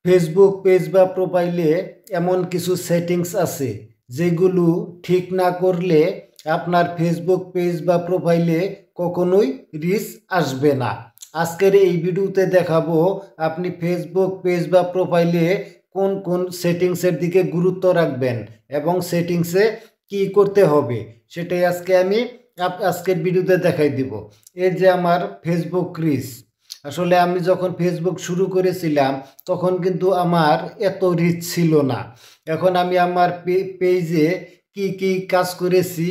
Facebook page বা প্রোফাইলে এমন কিছু সেটিংস আছে যেগুলো ঠিক না করলে আপনার ফেসবুক পেজ বা প্রোফাইলে কখনোই রিচ আসবে না। আজকের এই ভিডিওতে দেখাবো আপনি ফেসবুক পেজ বা প্রোফাইলে কোন কোন সেটিংসের দিকে গুরুত্ব রাখবেন এবং সেটিংসে কি করতে হবে সেটাই আজকে আমি আজকের ভিডিওতে দেখাই দিব। এই যে আমার ফেসবুক রিচ, আসলে আমি যখন ফেসবুক শুরু করেছিলাম তখন কিন্তু আমার এত রিচ ছিল না। এখন আমি আমার পেজে কি কি কাজ করেছি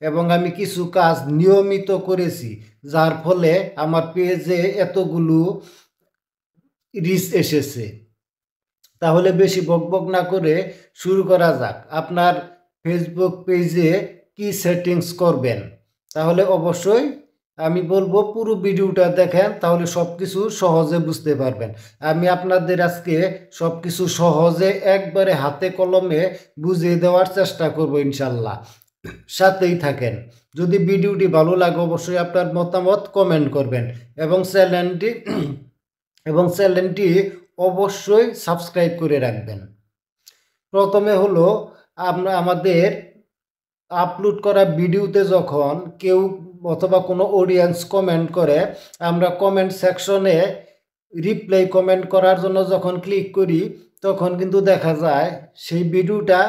এবং আমি কিছু কাজ নিয়মিত করেছি, যার ফলে আমার পেজে এতগুলো রিচ এসেছে। তাহলে বেশি বকবক না করে শুরু করা যাক। আপনার ফেসবুক পেজে কি সেটিংস করবেন, তাহলে অবশ্যই আমি বলবো পুরো ভিডিওটা দেখেন, তাহলে সব কিছু সহজে বুঝতে পারবেন। আমি আপনাদের আজকে সব কিছু সহজে একবারে হাতে কলমে বুঝিয়ে দেওয়ার চেষ্টা করব ইনশাল্লাহ। সাথেই থাকেন। যদি ভিডিওটি ভালো লাগে অবশ্যই আপনার মতামত কমেন্ট করবেন এবং চ্যানেলটি অবশ্যই সাবস্ক্রাইব করে রাখবেন। প্রথমে হলো আমরা আমাদের আপলোড করা ভিডিওতে যখন কেউ অথবা কোনো অডিয়েন্স কমেন্ট করে, আমরা কমেন্ট সেকশনে রিপ্লাই কমেন্ট করার জন্য যখন ক্লিক করি তখন কিন্তু দেখা যায় সেই ভিডিওটা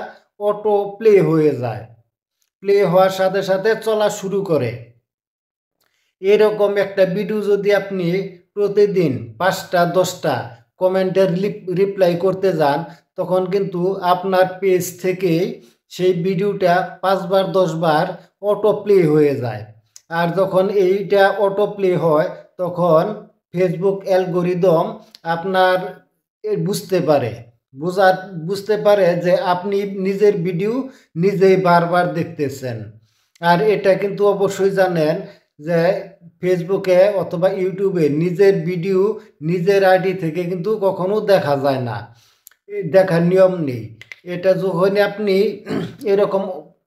অটো প্লে হয়ে যায়, প্লে হওয়ার সাথে সাথে চলা শুরু করে। এরকম একটা ভিডিও যদি আপনি প্রতিদিন 5টা 10টা কমেন্টের রিপ্লাই করতে যান তখন কিন্তু আপনার পেজ থেকেই সেই ভিডিওটা 5বার 10বার অটো প্লে হয়ে যায়। আর যখন এইটা অটো প্লে হয় তখন ফেসবুক অ্যালগরিদম আপনার বুঝতে পারে যে আপনি নিজের ভিডিও নিজেই বারবার দেখতেছেন। আর এটা কিন্তু অবশ্যই জানেন যে ফেসবুকে অথবা ইউটিউবে নিজের ভিডিও নিজের আইডি থেকে কিন্তু কখনো দেখা যায় না, দেখার নিয়ম নেই। এটা যখনই আপনি এরকম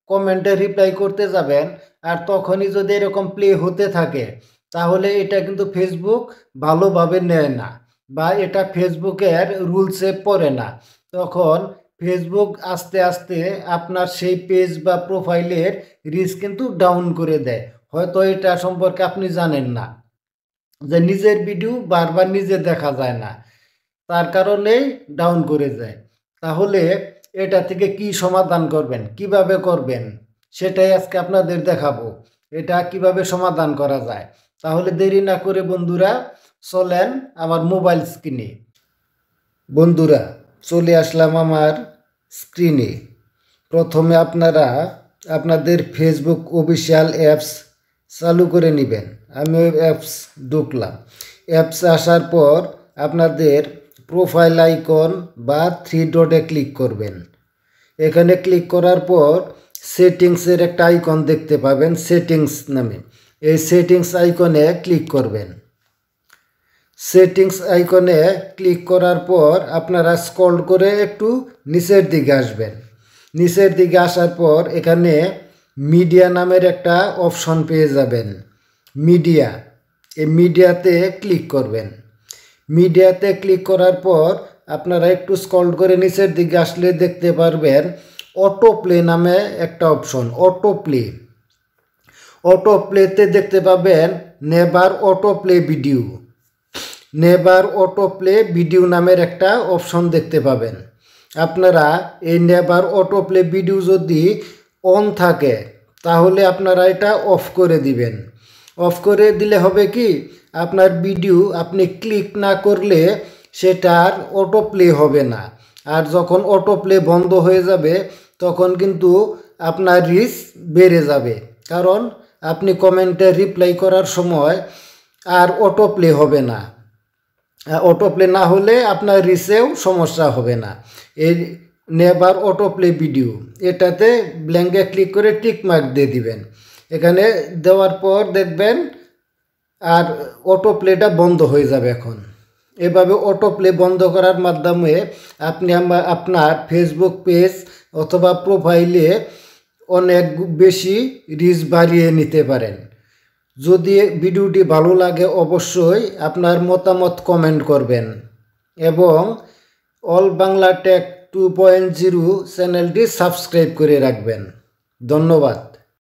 কমেন্টে রিপ্লাই করতে যাবেন আর তখনই যদি এরকম প্লে হতে থাকে তাহলে এটা কিন্তু ফেসবুক ভালোভাবে নেয় না বা এটা ফেসবুকের রুলসে পড়ে না। তখন ফেসবুক আস্তে আস্তে আপনার সেই পেজ বা প্রোফাইলের রিচ কিন্তু ডাউন করে দেয়। হয়তো এটা সম্পর্কে আপনি জানেন না যে নিজের ভিডিও বারবার নিজে দেখা যায় না, তার কারণেই ডাউন করে যায়। তাহলে এটা থেকে কি সমাধান করবেন, কিভাবে করবেন সেটাই আজকে আপনাদের দেখাবো, এটা কিভাবে সমাধান করা যায়। তাহলে দেরি না করে বন্ধুরা চলেন আমার মোবাইল স্ক্রিনে। বন্ধুরা চলে আসলাম আমার স্ক্রিনে। প্রথমে আপনারা আপনাদের ফেসবুক অফিসিয়াল অ্যাপস চালু করে নেবেন। আমি ওই অ্যাপস ঢুকলাম। অ্যাপস আসার পর আপনাদের প্রোফাইল আইকন বা 3 ডটে ক্লিক করবেন। এখানে ক্লিক করার পর সেটিংসের একটা আইকন দেখতে পাবেন সেটিংস নামে, এই সেটিংস আইকনে ক্লিক করবেন। সেটিংস আইকনে ক্লিক করার পর আপনারা স্ক্রল করে একটু নিচের দিকে আসবেন। নিচের দিকে আসার পর এখানে মিডিয়া নামের একটা অপশন পেয়ে যাবেন, মিডিয়া। এই মিডিয়াতে ক্লিক করবেন। মিডিয়াতে ক্লিক করার পর আপনারা একটু স্ক্রল করে নিচের দিকে আসলে দেখতে পারবেন অটো প্লে নামে একটা অপশন, অটো প্লে। অটো প্লেতে দেখতে পাবেন never auto play video, never auto play video নামের একটা অপশন দেখতে পাবেন। আপনারা এই নেভার অটো প্লে ভিডিও যদি অন থাকে তাহলে আপনারা এটা অফ করে দিবেন। অফ করে দিলে হবে কি, আপনার ভিডিও আপনি ক্লিক না করলে সেটার অটো প্লে হবে না। আর যখন অটো প্লে বন্ধ হয়ে যাবে তখন কিন্তু আপনার রিচ বেড়ে যাবে, কারণ আপনি কমেন্টে রিপ্লাই করার সময় আর অটো প্লে হবে না। অটো প্লে না হলে আপনার রিচেও সমস্যা হবে না। এই নেভার অটো প্লে ভিডিও এটাতে ব্ল্যাঙ্কে ক্লিক করে টিক মার্ক দিয়ে দিবেন। এখানে দেওয়ার পর দেখবেন আর অটো প্লেটা বন্ধ হয়ে যাবে। এখন এভাবে অটো প্লে বন্ধ করার মাধ্যমে আপনি আপনার ফেসবুক পেজ অথবা প্রোফাইলে অনেক বেশি রিচ বাড়িয়ে নিতে পারেন। যদি ভিডিওটি ভালো লাগে অবশ্যই আপনার মতামত কমেন্ট করবেন এবং অল বাংলা টেক 2.0 চ্যানেলটি সাবস্ক্রাইব করে রাখবেন। ধন্যবাদ।